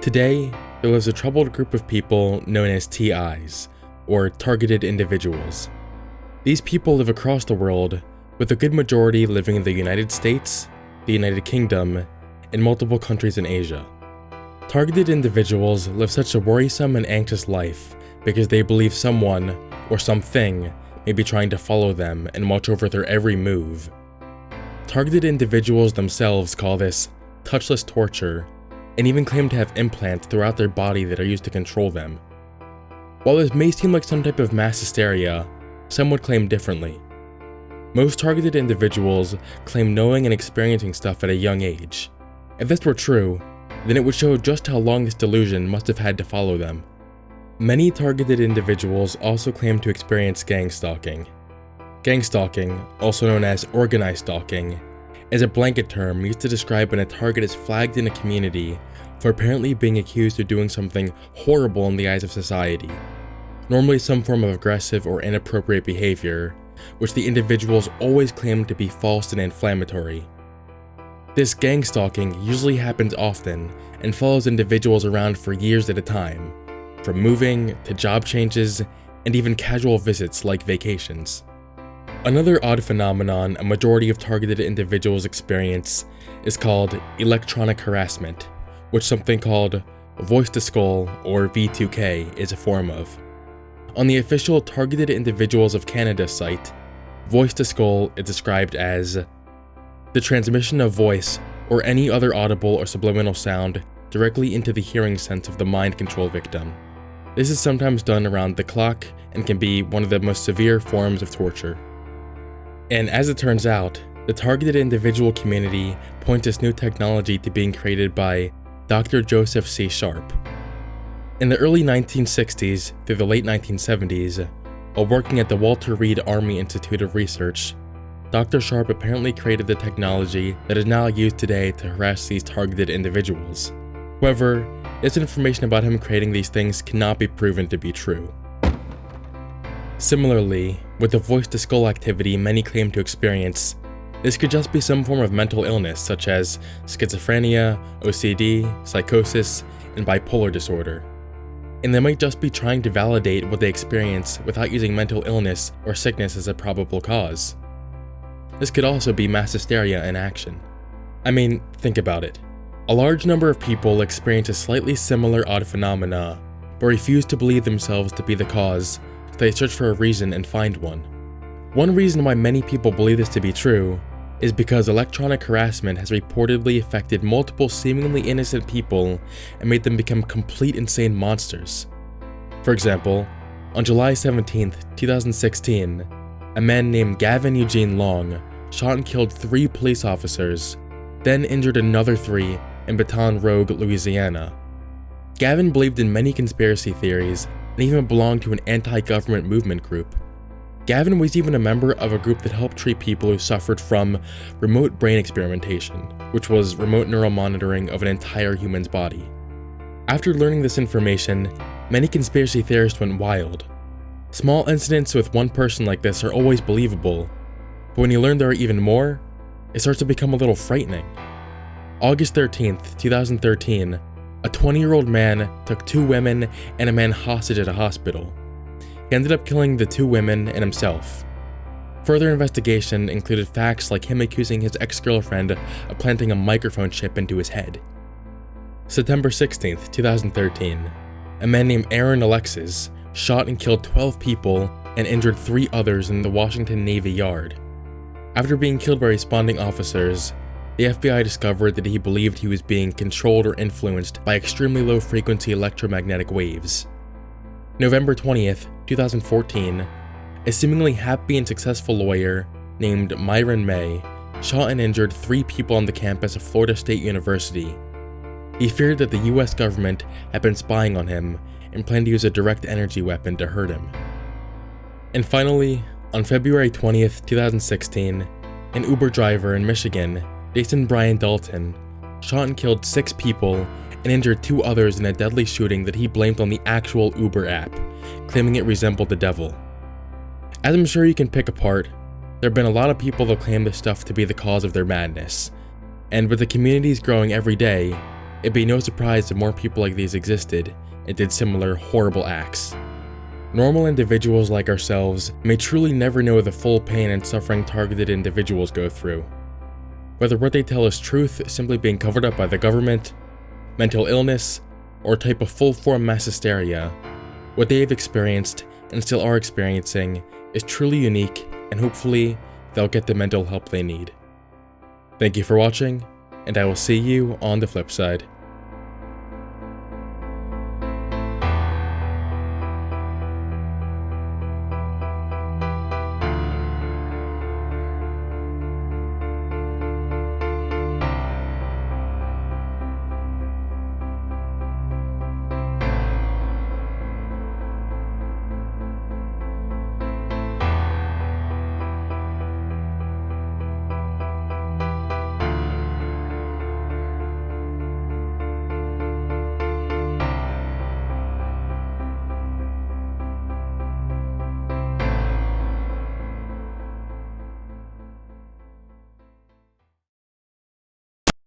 Today, there lives a troubled group of people known as TIs, or Targeted Individuals. These people live across the world, with a good majority living in the United States, the United Kingdom, and multiple countries in Asia. Targeted individuals live such a worrisome and anxious life because they believe someone, or something, may be trying to follow them and watch over their every move. Targeted individuals themselves call this touchless torture, and even claim to have implants throughout their body that are used to control them. While this may seem like some type of mass hysteria, some would claim differently. Most targeted individuals claim knowing and experiencing stuff at a young age. If this were true, then it would show just how long this delusion must have had to follow them. Many targeted individuals also claim to experience gang stalking. Gang stalking, also known as organized stalking, is a blanket term used to describe when a target is flagged in a community for apparently being accused of doing something horrible in the eyes of society, normally some form of aggressive or inappropriate behavior, which the individuals always claim to be false and inflammatory. This gang stalking usually happens often and follows individuals around for years at a time, from moving to job changes and even casual visits like vacations. Another odd phenomenon a majority of targeted individuals experience is called electronic harassment, which something called voice to skull or V2K is a form of. On the official Targeted Individuals of Canada site, voice to skull is described as the transmission of voice or any other audible or subliminal sound directly into the hearing sense of the mind control victim. This is sometimes done around the clock and can be one of the most severe forms of torture. And as it turns out, the targeted individual community points this new technology to being created by Dr. Joseph C. Sharp. In the early 1960s through the late 1970s, while working at the Walter Reed Army Institute of Research, Dr. Sharp apparently created the technology that is now used today to harass these targeted individuals. However, this information about him creating these things cannot be proven to be true. Similarly, with the voice-to-skull activity many claim to experience, this could just be some form of mental illness such as schizophrenia, OCD, psychosis, and bipolar disorder. And they might just be trying to validate what they experience without using mental illness or sickness as a probable cause. This could also be mass hysteria in action. I mean, think about it. A large number of people experience a slightly similar odd phenomena, but refuse to believe themselves to be the cause, so they search for a reason and find one. One reason why many people believe this to be true is because electronic harassment has reportedly affected multiple seemingly innocent people and made them become complete insane monsters. For example, on July 17, 2016, a man named Gavin Eugene Long shot and killed 3 police officers, then injured another 3 in Baton Rouge, Louisiana. Gavin believed in many conspiracy theories and even belonged to an anti-government movement group. Gavin was even a member of a group that helped treat people who suffered from remote brain experimentation, which was remote neural monitoring of an entire human's body. After learning this information, many conspiracy theorists went wild. Small incidents with one person like this are always believable, but when you learn there are even more, it starts to become a little frightening. August 13th, 2013, a 20-year-old man took 2 women and a man hostage at a hospital. He ended up killing the 2 women and himself. Further investigation included facts like him accusing his ex-girlfriend of planting a microphone chip into his head. September 16th, 2013, a man named Aaron Alexis shot and killed 12 people and injured 3 others in the Washington Navy Yard. After being killed by responding officers, the FBI discovered that he believed he was being controlled or influenced by extremely low-frequency electromagnetic waves. November 20th, 2014, a seemingly happy and successful lawyer named Myron May shot and injured 3 people on the campus of Florida State University. He feared that the US government had been spying on him and planned to use a direct energy weapon to hurt him. And finally, on February 20th, 2016, an Uber driver in Michigan, Jason Brian Dalton, shot and killed 6 people and injured 2 others in a deadly shooting that he blamed on the actual Uber app, claiming it resembled the devil. As I'm sure you can pick apart, there have been a lot of people that claim this stuff to be the cause of their madness, and with the communities growing every day, it'd be no surprise if more people like these existed and did similar horrible acts. Normal individuals like ourselves may truly never know the full pain and suffering targeted individuals go through. Whether what they tell is truth simply being covered up by the government, mental illness, or a type of full-form mass hysteria, what they have experienced and still are experiencing is truly unique, and hopefully they'll get the mental help they need. Thank you for watching, and I will see you on the flip side.